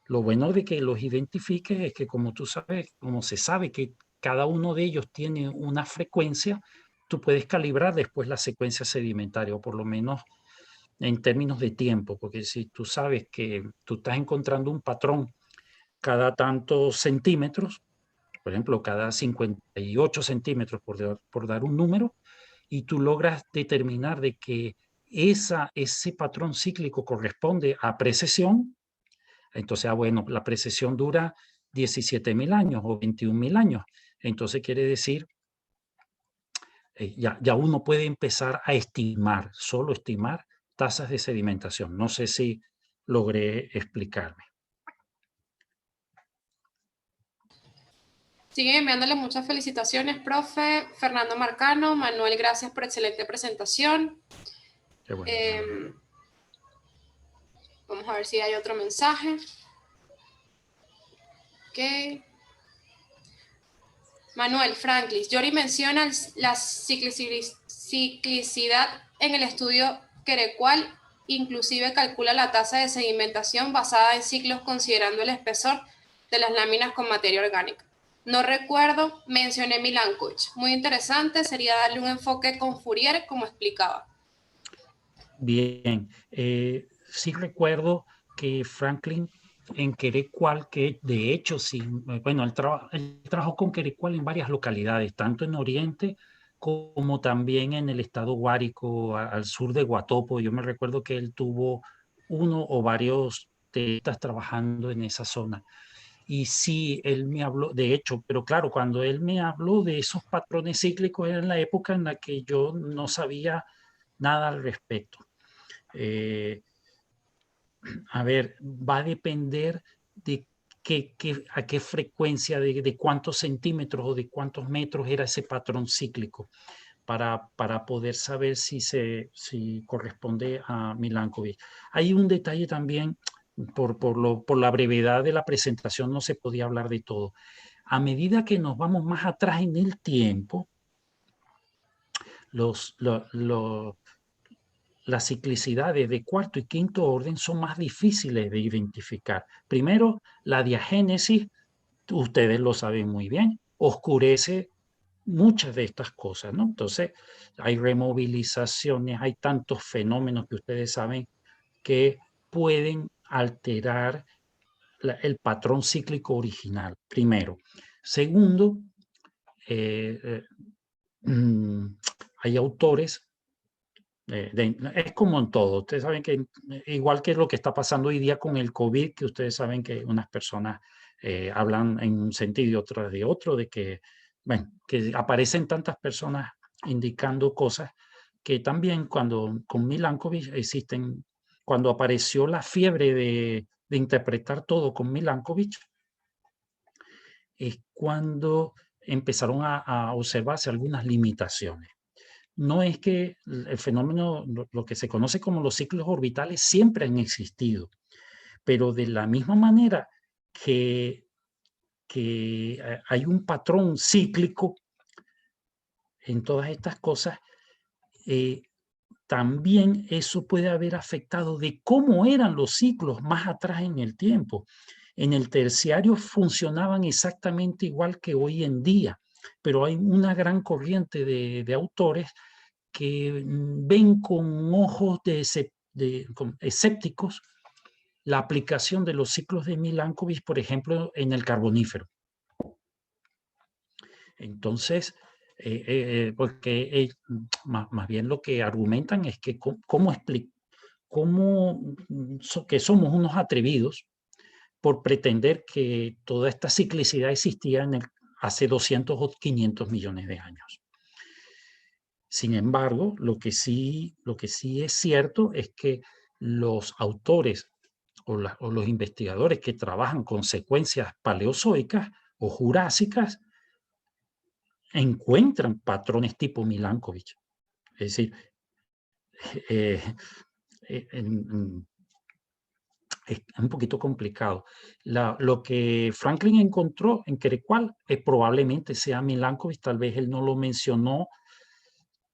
Lo bueno de que los identifiques es que, como tú sabes, como se sabe que cada uno de ellos tiene una frecuencia, tú puedes calibrar después la secuencia sedimentaria, o por lo menos en términos de tiempo, porque si tú sabes que tú estás encontrando un patrón cada tantos centímetros, por ejemplo, cada 58 centímetros, por dar un número, y tú logras determinar de que ese patrón cíclico corresponde a precesión, entonces, bueno, la precesión dura 17.000 años o 21.000 años. Entonces quiere decir, ya uno puede empezar a estimar, solo estimar tasas de sedimentación. No sé si logré explicarme. Sigue enviándole muchas felicitaciones, profe. Fernando Marcano, Manuel, gracias por excelente presentación. Qué bueno. Vamos a ver si hay otro mensaje. Ok. Manuel Franklin, Yori menciona la ciclicidad en el estudio Querecual, inclusive calcula la tasa de sedimentación basada en ciclos considerando el espesor de las láminas con materia orgánica. No recuerdo, mencioné Milankovitch. Muy interesante, sería darle un enfoque con Fourier, como explicaba. Bien, sí recuerdo que Franklin en Querecual, que de hecho sí, bueno, él trabajó con Querecual en varias localidades, tanto en Oriente como también en el estado Guárico, al sur de Guatopo. Yo me recuerdo que él tuvo uno o varios tetas trabajando en esa zona. Y sí, él me habló, de hecho, pero claro, cuando él me habló de esos patrones cíclicos era en la época en la que yo no sabía nada al respecto. A ver, va a depender de a qué frecuencia, de cuántos centímetros o de cuántos metros era ese patrón cíclico para poder saber si corresponde a Milankovitch. Hay un detalle también, por la brevedad de la presentación no se podía hablar de todo. A medida que nos vamos más atrás en el tiempo, las ciclicidades de cuarto y quinto orden son más difíciles de identificar. Primero, la diagénesis, ustedes lo saben muy bien, oscurece muchas de estas cosas, ¿no? Entonces, hay removilizaciones, hay tantos fenómenos que ustedes saben que pueden alterar el patrón cíclico original, primero. Segundo, eh, eh, hay autores es como en todo. Ustedes saben que igual que lo que está pasando hoy día con el COVID, que ustedes saben que unas personas hablan en un sentido y otras de otro, de que, bueno, que aparecen tantas personas indicando cosas que también con Milankovitch existen, cuando apareció la fiebre de interpretar todo con Milankovitch, es cuando empezaron a observarse algunas limitaciones. No es que el fenómeno, lo que se conoce como los ciclos orbitales, siempre han existido, pero de la misma manera que hay un patrón cíclico en todas estas cosas, también eso puede haber afectado de cómo eran los ciclos más atrás en el tiempo. En el terciario funcionaban exactamente igual que hoy en día, pero hay una gran corriente de autores que ven con ojos escépticos la aplicación de los ciclos de Milankovitch, por ejemplo, en el Carbonífero. Entonces, porque más bien lo que argumentan es que que somos unos atrevidos por pretender que toda esta ciclicidad existía hace 200 o 500 millones de años. Sin embargo, lo que sí es cierto es que los autores o los investigadores que trabajan con secuencias paleozoicas o jurásicas encuentran patrones tipo Milankovitch. Es decir, eh, es un poquito complicado. Lo que Franklin encontró en Querecual probablemente sea Milankovitch, tal vez él no lo mencionó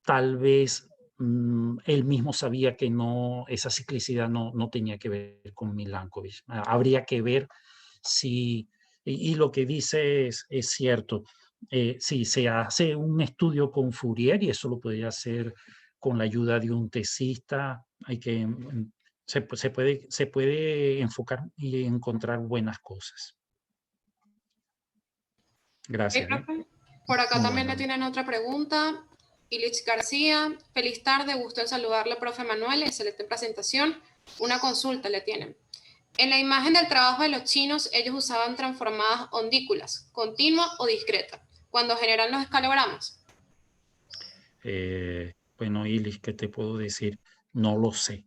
tal vez él mismo sabía que no, esa ciclicidad no tenía que ver con Milankovitch. Habría que ver si, y lo que dice es cierto. Si se hace un estudio con Fourier, y eso lo podría hacer con la ayuda de un tesista, hay que, se puede enfocar y encontrar buenas cosas. Ok, Gracias. profe. Por acá también le Bueno, tienen otra pregunta. Ilich García, feliz tarde, gusto en saludarle, profe Manuel, excelente presentación. Una consulta le tienen. En la imagen del trabajo de los chinos, ellos usaban transformadas ondículas, continua o discreta, cuando generan los escalogramas. bueno, Ilis, ¿qué te puedo decir? No lo sé.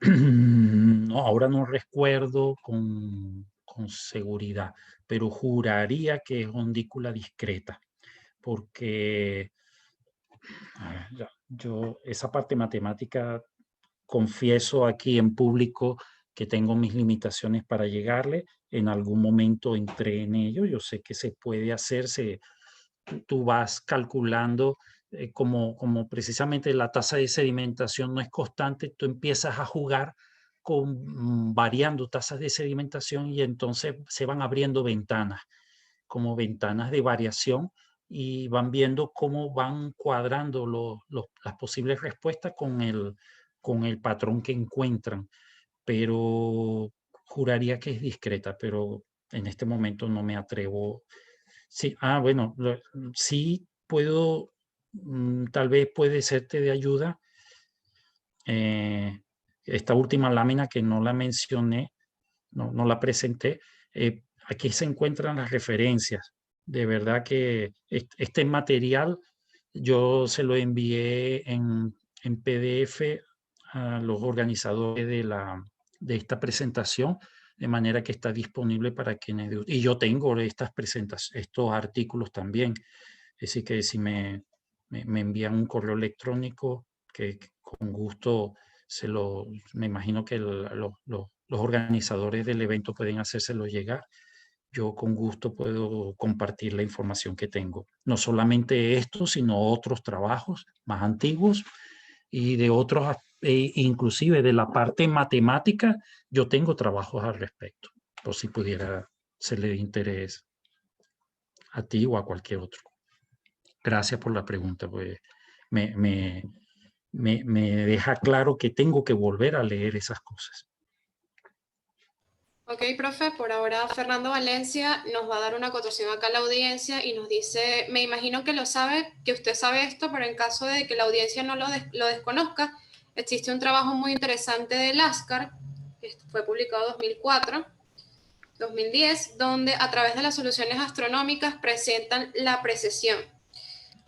No, ahora no recuerdo con seguridad, pero juraría que es ondícula discreta, porque yo esa parte matemática confieso aquí en público que tengo mis limitaciones para llegarle. En algún momento entré en ello. Yo sé que se puede hacerse. Tú vas calculando como precisamente la tasa de sedimentación no es constante, tú empiezas a jugar con variando tasas de sedimentación y entonces se van abriendo ventanas, como ventanas de variación y van viendo cómo van cuadrando las posibles respuestas con el patrón que encuentran. Pero juraría que es discreta, pero en este momento no me atrevo. Sí, bueno, sí puedo, tal vez puede serte de ayuda. eh, Esta última lámina que no la mencioné, no la presenté, aquí se encuentran las referencias. De verdad que este material yo se lo envié en PDF a los organizadores de esta presentación, de manera que está disponible para quienes... Y yo tengo estos artículos también. Así que si me envían un correo electrónico, que con gusto me imagino que los organizadores del evento pueden hacérselo llegar. Yo con gusto puedo compartir la información que tengo. No solamente esto, sino otros trabajos más antiguos y de otros, inclusive de la parte matemática, yo tengo trabajos al respecto, por si pudiera serle de interés a ti o a cualquier otro. Gracias por la pregunta, pues me, me, me deja claro que tengo que volver a leer esas cosas. Ok, profe, por ahora Fernando Valencia nos va a dar una acotación acá a la audiencia y nos dice, me imagino que lo sabe, que usted sabe esto, pero en caso de que la audiencia no lo desconozca, existe un trabajo muy interesante de Laskar, que fue publicado en 2004, 2010, donde a través de las soluciones astronómicas presentan la precesión,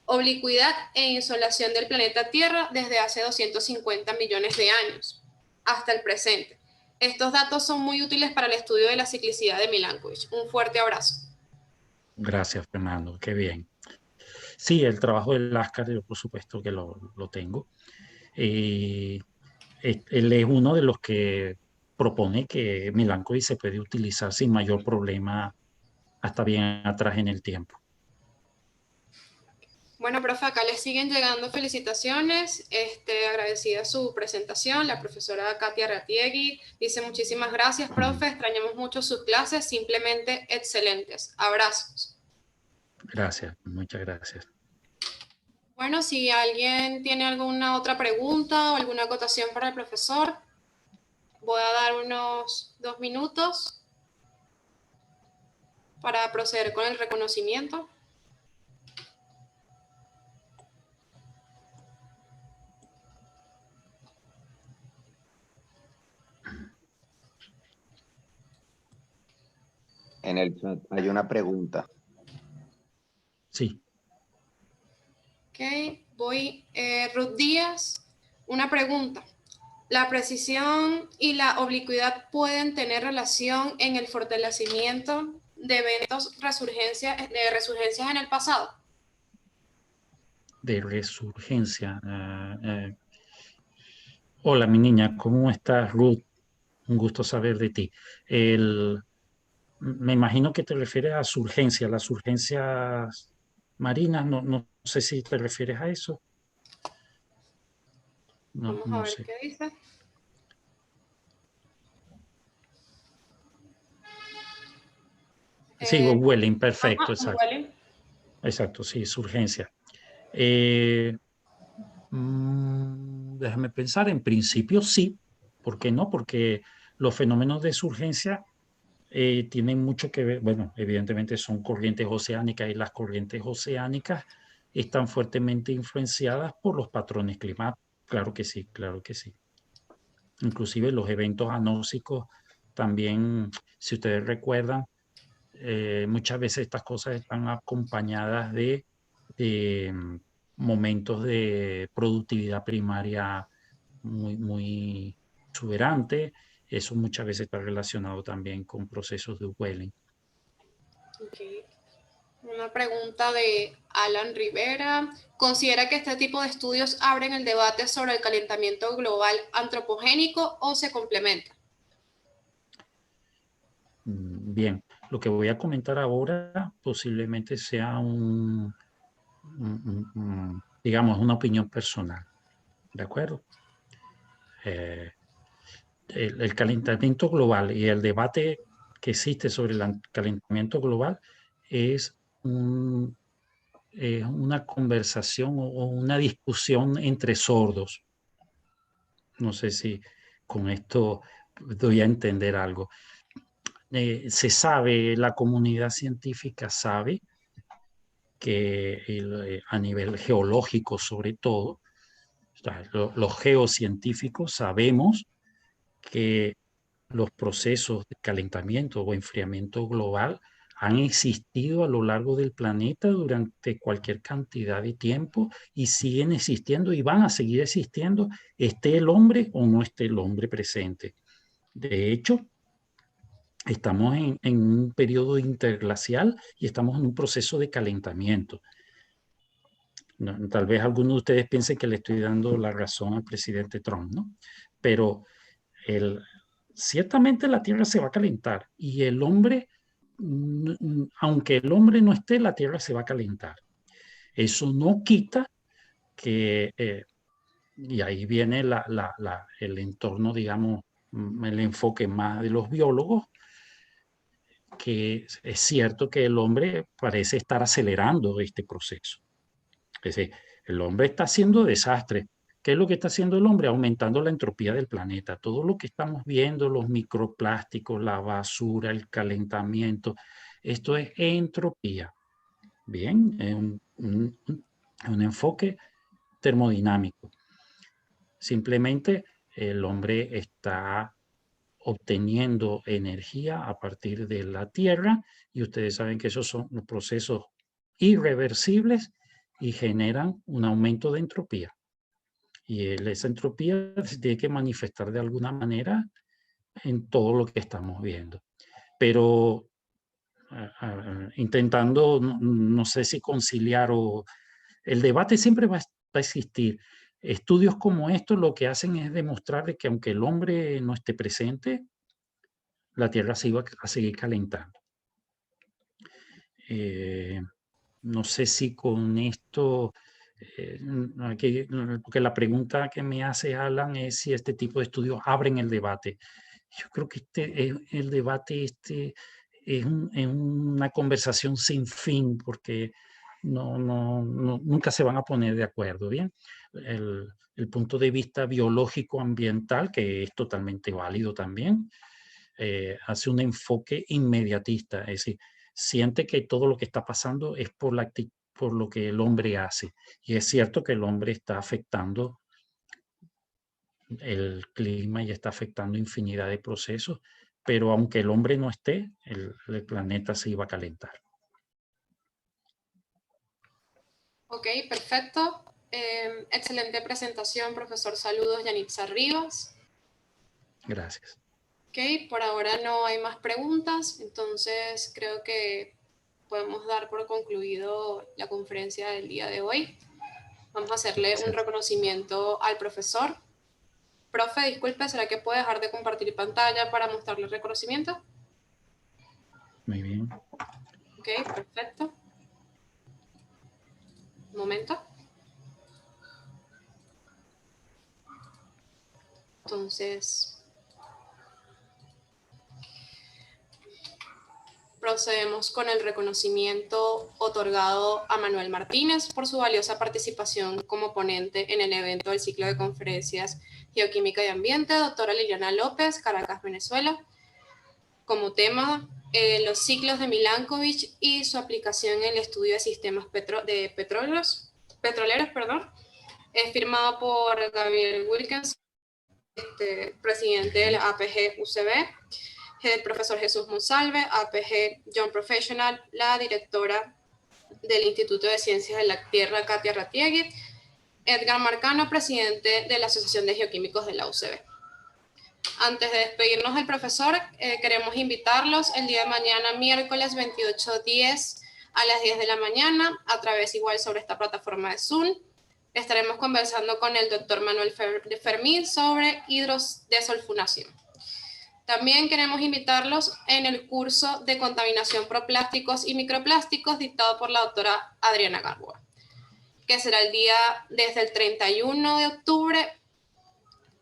oblicuidad e insolación del planeta Tierra desde hace 250 millones de años hasta el presente. Estos datos son muy útiles para el estudio de la ciclicidad de Milankovitch. Un fuerte abrazo. Gracias, Fernando. Qué bien. Sí, el trabajo del Lascar, yo por supuesto que lo tengo. Eh, Él es uno de los que propone que Milankovitch se puede utilizar sin mayor problema hasta bien atrás en el tiempo. Bueno, profe, acá les siguen llegando felicitaciones. Agradecida su presentación. La profesora Katia Ratiegui dice muchísimas gracias, profe. Extrañamos mucho sus clases, simplemente excelentes. Abrazos. Gracias, muchas gracias. Bueno, si alguien tiene alguna otra pregunta o alguna acotación para el profesor, voy a dar unos 2 minutos para proceder con el reconocimiento. En el chat hay una pregunta. Sí. Ok, voy. Ruth Díaz, una pregunta. ¿La precisión y la oblicuidad pueden tener relación en el fortalecimiento de eventos de resurgencias en el pasado? De resurgencia. Hola, mi niña, ¿cómo estás, Ruth? Un gusto saber de ti. Me imagino que te refieres a surgencia, las urgencias Marina, no sé si te refieres a eso. Vamos a No ver sé. qué dice. Sí, Welling, perfecto, Ajá, exacto. Welling. Exacto, sí, es urgencia. Déjame pensar, en principio sí. ¿Por qué no? Porque los fenómenos de surgencia tienen mucho que ver, bueno, evidentemente son corrientes oceánicas y las corrientes oceánicas están fuertemente influenciadas por los patrones climáticos. Claro que sí, claro que sí. Inclusive los eventos anóxicos también, si ustedes recuerdan, muchas veces estas cosas están acompañadas de momentos de productividad primaria muy exuberante. Eso muchas veces está relacionado también con procesos de Welling. Okay. Una pregunta de Alan Rivera. ¿Considera que este tipo de estudios abren el debate sobre el calentamiento global antropogénico o se complementan? Bien, lo que voy a comentar ahora posiblemente sea digamos, una opinión personal, ¿de acuerdo? El calentamiento global y el debate que existe sobre el calentamiento global es una conversación o una discusión entre sordos. No sé si con esto doy a entender algo. Se sabe, la comunidad científica sabe que a nivel geológico sobre todo, o sea, los geocientíficos sabemos que los procesos de calentamiento o enfriamiento global han existido a lo largo del planeta durante cualquier cantidad de tiempo y siguen existiendo y van a seguir existiendo, esté el hombre o no esté el hombre presente. De hecho, estamos en un periodo interglacial y estamos en un proceso de calentamiento. No, tal vez algunos de ustedes piensen que le estoy dando la razón al presidente Trump, ¿no? Pero ciertamente la Tierra se va a calentar y el hombre, aunque el hombre no esté, la Tierra se va a calentar. Eso no quita que, y ahí viene el entorno, digamos, el enfoque más de los biólogos, que es cierto que el hombre parece estar acelerando este proceso. Es decir, el hombre está haciendo desastre. ¿Qué es lo que está haciendo el hombre? Aumentando la entropía del planeta. Todo lo que estamos viendo, los microplásticos, la basura, el calentamiento, esto es entropía. Bien, es un enfoque termodinámico. Simplemente el hombre está obteniendo energía a partir de la Tierra y ustedes saben que esos son procesos irreversibles y generan un aumento de entropía. Y esa entropía se tiene que manifestar de alguna manera en todo lo que estamos viendo. Pero intentando, no sé si conciliar o... El debate siempre va a existir. Estudios como estos lo que hacen es demostrar que aunque el hombre no esté presente, la Tierra se iba a seguir calentando. No sé si con esto, porque la pregunta que me hace Alan es si este tipo de estudios abren el debate. Yo creo que el debate es una conversación sin fin porque nunca se van a poner de acuerdo, ¿bien? El punto de vista biológico ambiental, que es totalmente válido también, hace un enfoque inmediatista, es decir, siente que todo lo que está pasando es por lo que el hombre hace. Y es cierto que el hombre está afectando el clima y está afectando infinidad de procesos, pero aunque el hombre no esté, el planeta se iba a calentar. Ok, perfecto. Excelente presentación, profesor. Saludos, Yanitza Rivas. Gracias. Ok, por ahora no hay más preguntas, entonces creo que podemos dar por concluido la conferencia del día de hoy. Vamos a hacerle un reconocimiento al profesor. Profe, disculpe, ¿será que puede dejar de compartir pantalla para mostrarle el reconocimiento? Muy bien. Ok, perfecto. momento. Entonces, procedemos con el reconocimiento otorgado a Manuel Martínez por su valiosa participación como ponente en el evento del ciclo de conferencias Geoquímica y Ambiente, doctora Liliana López, Caracas, Venezuela, como tema los ciclos de Milankovitch y su aplicación en el estudio de sistemas petroleros, firmado por Gabriel Wilkins, presidente del APG UCB, el profesor Jesús Monsalve, APG Young Professional, la directora del Instituto de Ciencias de la Tierra, Katia Ratiegui, Edgar Marcano, presidente de la Asociación de Geoquímicos de la UCB. Antes de despedirnos del profesor, queremos invitarlos el día de mañana, miércoles 28/10 a las 10 de la mañana, a través igual sobre esta plataforma de Zoom. Estaremos conversando con el doctor Manuel Fermín sobre hidrodesulfunación. También queremos invitarlos en el curso de contaminación por plásticos y microplásticos dictado por la doctora Adriana Gamboa, que será el día desde el 31 de octubre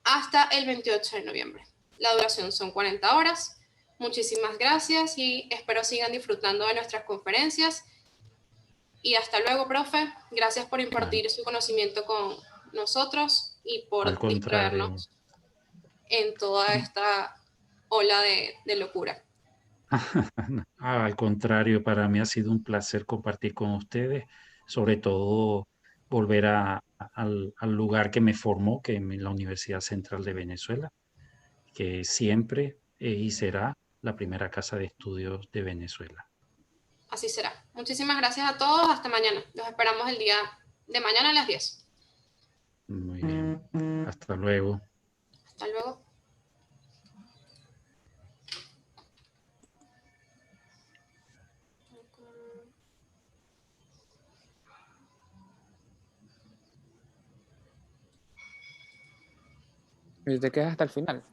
hasta el 28 de noviembre. La duración son 40 horas. Muchísimas gracias y espero sigan disfrutando de nuestras conferencias. Y hasta luego, profe. Gracias por impartir su conocimiento con nosotros y por distraernos en toda esta ola de locura. Al contrario, para mí ha sido un placer compartir con ustedes, sobre todo volver al lugar que me formó, que es la Universidad Central de Venezuela, que siempre y será la primera casa de estudios de Venezuela. Así será. Muchísimas gracias a todos. Hasta mañana. Los esperamos el día de mañana a las 10. Muy bien. Hasta luego. Hasta luego. Y te quedas hasta el final.